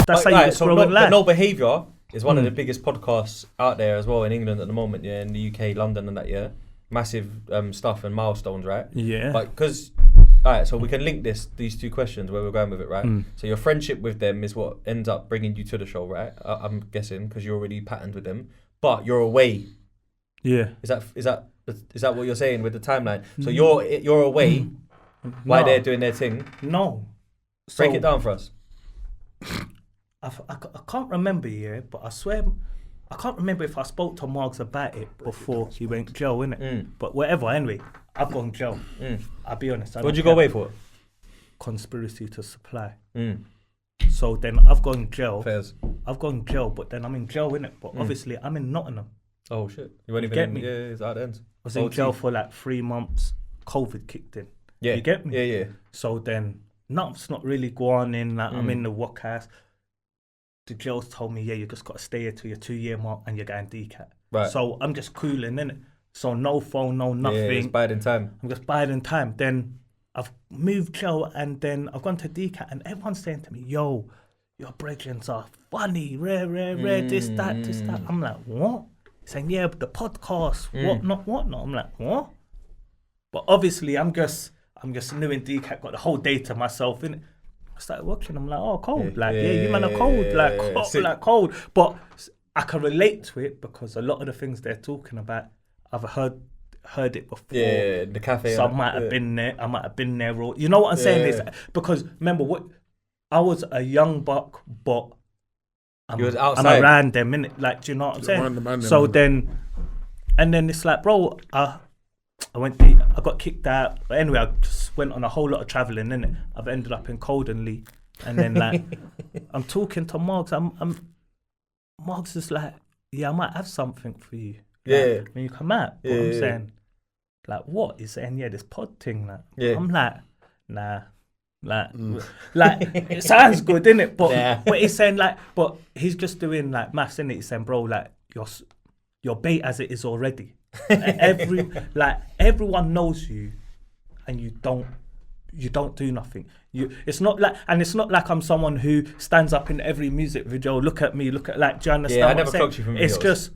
That's how you grow in life. No Behaviour is one of the biggest podcasts out there as well in England at the moment, yeah, in the UK, London and that, yeah. Massive stuff and milestones, right? Yeah. But because, alright, so we can link these two questions where we're going with it, right? So your friendship with them is what ends up bringing you to the show, right? I'm guessing, because you're already patterned with them. But you're away. Yeah. Is that what you're saying with the timeline? So you're away while they're doing their thing? No. Break it down for us. I can't remember, yeah, but I swear, I can't remember if I spoke to Margs about it before he went jail, innit? But whatever, anyway, I've gone jail. I'll be honest. What'd you go away for? Conspiracy to supply. So then I've gone jail. Fairs. I've gone jail, but then I'm in jail, innit? But obviously I'm in Nottingham. Oh shit! You weren't even get in, me? Yeah, it's out the ends. I was in jail for like 3 months. COVID kicked in. Yeah. You get me? Yeah. So then nothing's not really going in. Like I'm in the workhouse. The jails told me, yeah, you just got to stay here till your 2-year mark and you're going DCAT. Right. So I'm just cooling, innit? So no phone, no nothing. Yeah, it's biding time. I'm just biding time. Then I've moved jail and then I've gone to DCAT and everyone's saying to me, yo, your brethrens are funny, rare, this, that. I'm like, what? Saying, yeah, but the podcast, whatnot. I'm like, what? But obviously I'm just new in DCAT, got the whole day to myself, innit? I started watching. I'm like, oh, cold. You man are cold. Cold. But I can relate to it because a lot of the things they're talking about, I've heard it before. Yeah, the cafe. So I might have been there. Or you know what I'm saying is because remember I was a young buck, but I'm around them, innit? Like, do you know what I'm saying? So then it's like, bro, I got kicked out. But anyway, I just went on a whole lot of travelling, innit? I've ended up in Coldenley. And then, like, I'm talking to Margs. Margs is like, yeah, I might have something for you. Like, when you come out. But I'm saying, like, what? He's saying, yeah, this pod thing. Like, I'm like, nah. Like, it sounds good, innit? But he's saying, like, but he's just doing, like, maths, innit? He's saying, bro, like, you're bait as it is already. Everyone knows you, and you don't do nothing. It's not like I'm someone who stands up in every music video. Look at me. Like, do you understand? Yeah, I never clocked you from videos. It's just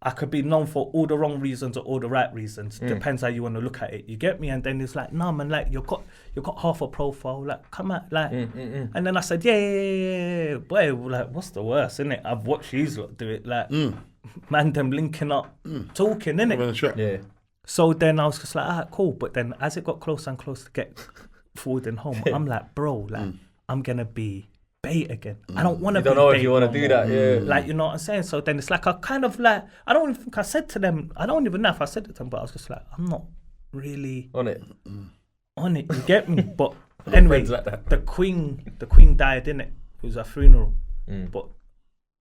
I could be known for all the wrong reasons or all the right reasons. Depends how you want to look at it. You get me? And then it's like, nah, man, like you got half a profile. Like, come out, like. And then I said, yeah, boy, like, what's the worst, innit? I've watched these lot do it, like. Man, them linking up, talking, innit? Yeah. So then I was just like, ah, cool. But then as it got closer and closer to get forward and home, I'm like, bro, like, I'm going to be bait again. I don't want to be bait. You don't know if you want to do that, yeah. Like, you know what I'm saying? So then it's like, I kind of like, I don't even think I said to them, I don't even know if I said it to them, but I was just like, I'm not really on it, you get me? But anyway, like the queen died, innit? It was a funeral. But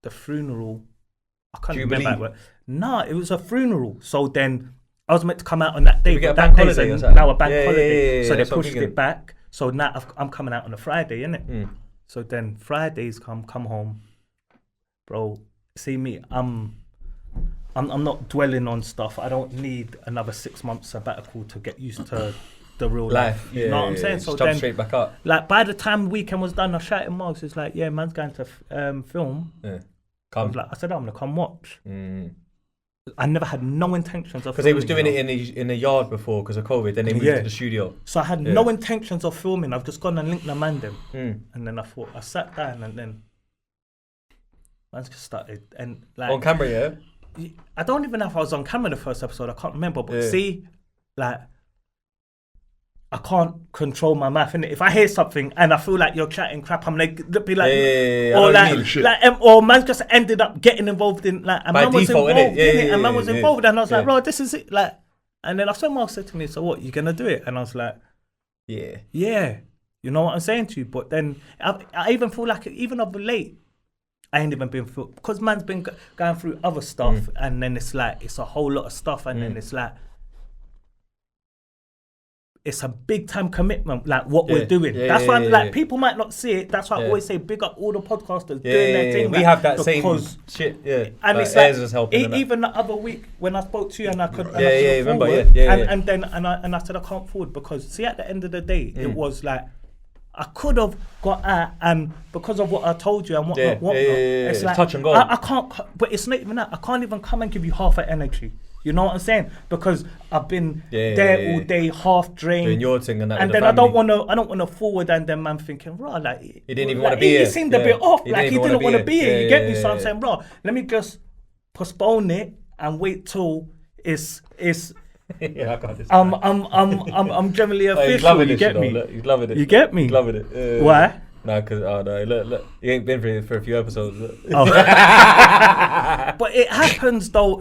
the funeral, I can't remember. No, it was a funeral. So then I was meant to come out on that day. But that day is now a bank holiday. Yeah, so they pushed it back. So now I'm coming out on a Friday, innit? So then Fridays come home. Bro, see me, I'm not dwelling on stuff. I don't need another 6 months sabbatical to get used to the real life. You know what I'm saying? So jump then, straight back up. Like, by the time the weekend was done, I shouted Margs. It's like, yeah, man's going to film. Yeah. I said, I'm going to come watch. I never had no intentions of because they was doing it in the yard before because of COVID. Then they moved to the studio. So I had no intentions of filming. I've just gone and linked the man them, and then I sat down and then man's just started and like on camera. Yeah, I don't even know if I was on camera the first episode. I can't remember, but see, like, I can't control my mouth, innit? If I hear something and I feel like you're chatting crap, I'm like, be like, or man just ended up getting involved in like, and man was involved in it, and man was involved, and I was like, bro, this is it, like, and then someone said to me, so what, you gonna do it? And I was like, yeah, you know what I'm saying to you? But then I even feel like even of late, I ain't even been through because man's been going through other stuff, and then it's like it's a whole lot of stuff, and then it's like. It's a big time commitment, like what we're doing. That's why I'm like, people might not see it. That's why I always say, big up all the podcasters doing their thing. We have that same shit, And it's like, was helping even the other week when I spoke to you and I could, remember, and then I said I can't forward because see, at the end of the day, it was like I could have got out, and because of what I told you and whatnot, it's like touch and go. I can't. But it's not even that. I can't even come and give you half an energy. You know what I'm saying? Because I've been there all day, half drained. Doing your thing and that. And then I don't want to forward, and then man thinking, raw, like he didn't even want to be here. He seemed a bit off, like he didn't want to be here. You get me? So I'm saying, raw, let me just postpone it and wait till it's. Yeah, I got this. I'm generally official. You get me? Look, he's loving it. You get me? He's loving it. Why? No, because look, he ain't been for a few episodes. Oh. But it happens though,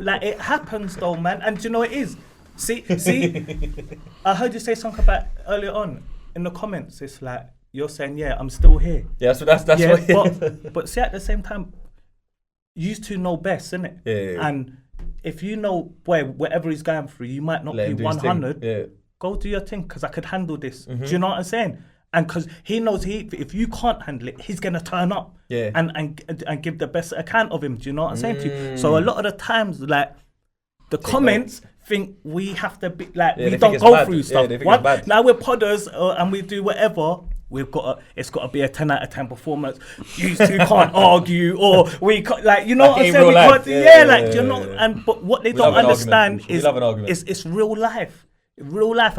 man. And do you know what it is? See, I heard you say something about earlier on in the comments. It's like you're saying, yeah, I'm still here. Yeah, so that's what. But see, at the same time, you two know best, innit? Yeah. And if you know, whatever he's going through, you might not be 100. Yeah. Go do your thing, because I could handle this. Do you know what I'm saying? And because he knows if you can't handle it, he's gonna turn up and give the best account of him. Do you know what I'm saying to you? So a lot of the times, like the comments think we have to be like we don't go through stuff. Now we're podders and we do whatever. It's got to be a 10 out of 10 performance. You two can't argue, or we can't, like, you know what I'm saying? We can't, you know. And but what they don't understand is it's real life. Real life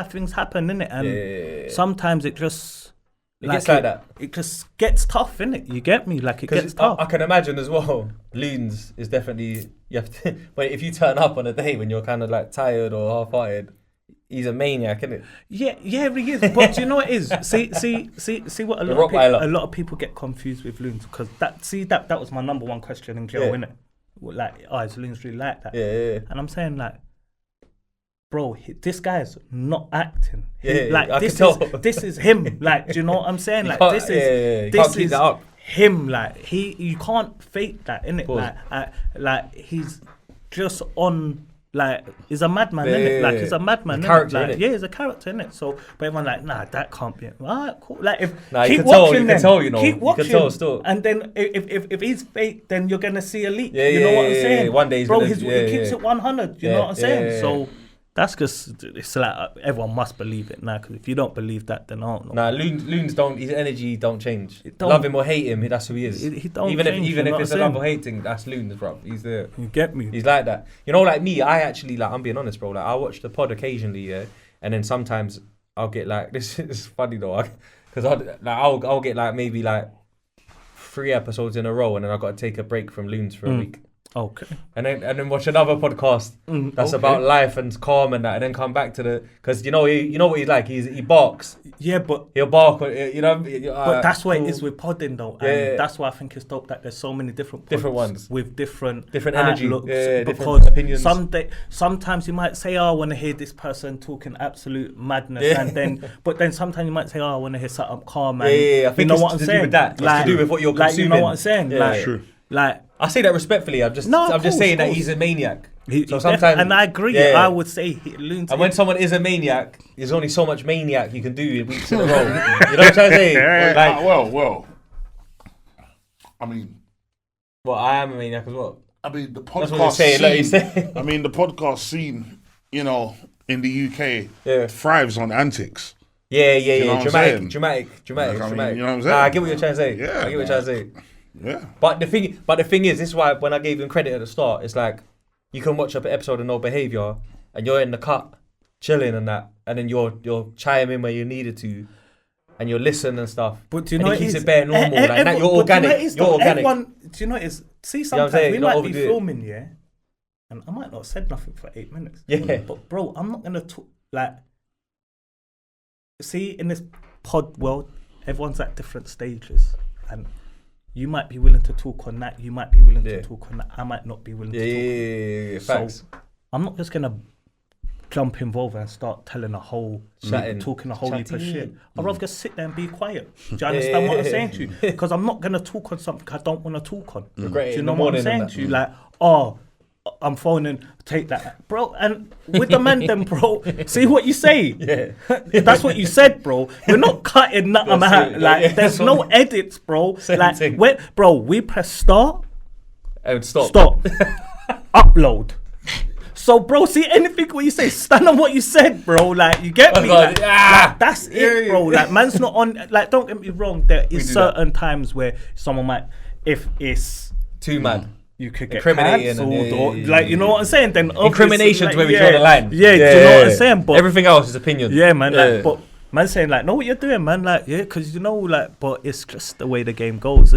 things happen, innit? And sometimes it just gets like that. It just gets tough, innit? You get me? Like it gets tough. I can imagine as well. Loonz is definitely but if you turn up on a day when you're kind of like tired or half-hearted, he's a maniac, isn't it? Yeah, he is. But do you know what it is? See what a lot of people get confused with Loonz, because that was my number one question in jail, innit? Like, is Loonz really like that? Yeah. And I'm saying, like, bro, this guy's not acting. This is him. Like, do you know what I'm saying? Like, this is him. Like, you can't fake that, innit? Like he's just on. Like, he's a madman, innit? Like, he's a madman, innit? Like, he's a character, innit? So, but everyone's like, nah, that can't be it. All right, cool. Like, keep watching, keep watching. Still. And then if he's fake, then you're gonna see a leak. You know what I'm saying? One day, bro, he keeps it 100. You know what I'm saying? So. That's just, it's like everyone must believe it now, because if you don't believe that, then I don't know. Nah, Loonz his energy don't change. Love him or hate him, that's who he is. He don't even change, if it's a love or hate thing, that's Loonz, bro. He's there. You get me? He's like that. You know, like me, I actually, like, I'm being honest, bro. Like, I watch the pod occasionally, and then sometimes I'll get like, this is funny though, because I'll get like maybe like 3 episodes in a row, and then I've got to take a break from Loonz for a week. Okay. And then watch another podcast that's about life and calm and that, and then come back to because you know what he's like. He barks. Yeah, but he'll bark. You know. But that's why it is with podding though, and that's why I think it's dope that there's so many different ones with different energy, because different opinions. Sometimes you might say, "Oh, I want to hear this person talking absolute madness," and then sometimes you might say, "Oh, I want to hear something calm." And I think you know what I'm saying. With that. Like, it's to do with what you're consuming. You know what I'm saying? Like, true. Like, I say that respectfully. I'm just saying that he's a maniac. So sometimes, and I agree. I would say Loonz. And when someone is a maniac, there's only so much maniac you can do in weeks in a row. You know what I'm trying to say? Like, well. I mean, I am a maniac as well. I mean, the podcast scene. I mean, the podcast scene. You know, in the UK, thrives on antics. Yeah. Dramatic. You know what I'm saying? I get what you're trying to say. Yeah, I get what you're trying to say. Yeah. But the thing is, this is why when I gave him credit at the start, it's like you can watch up an episode of No Behaviour and you're in the cut, chilling and that, and then you're chiming in where you needed to, and you're listening and stuff. But do you know it keeps it bare normal, like that. You're organic. You're organic. Do you know it is? See, sometimes we might be filming, and I might not have said nothing for 8 minutes. Yeah. But bro, I'm not gonna talk like. See, in this pod world, everyone's at different stages, and you might be willing to talk on that. You might be willing to talk on that. I might not be willing to talk on that. So I'm not just going to jump involved and start telling talking a whole heap of shit. I'd rather just sit there and be quiet. Do you understand what I'm saying to you? Because I'm not going to talk on something I don't want to talk on. Do you know what I'm saying to you? Like, I'm phoning, take that, bro. And with the man, then, bro, see what you say. That's what you said, bro. We're not cutting nothing out. Like, there's no edits, bro. We press start and stop. Upload. So, bro, see anything what you say, stand on what you said, bro. Like, you get me? Like, that's it, bro. Like, man's not on. Like, don't get me wrong. There is certain times where someone might, if it's too mad, you could get cancelled, or like, you know what I'm saying. Then incrimination's like, where we draw the line. Yeah, do you know what I'm saying? But everything else is opinion. Yeah, man. Like, but man saying like, know what you're doing, man. Like, yeah, because you know, like, but it's just the way the game goes.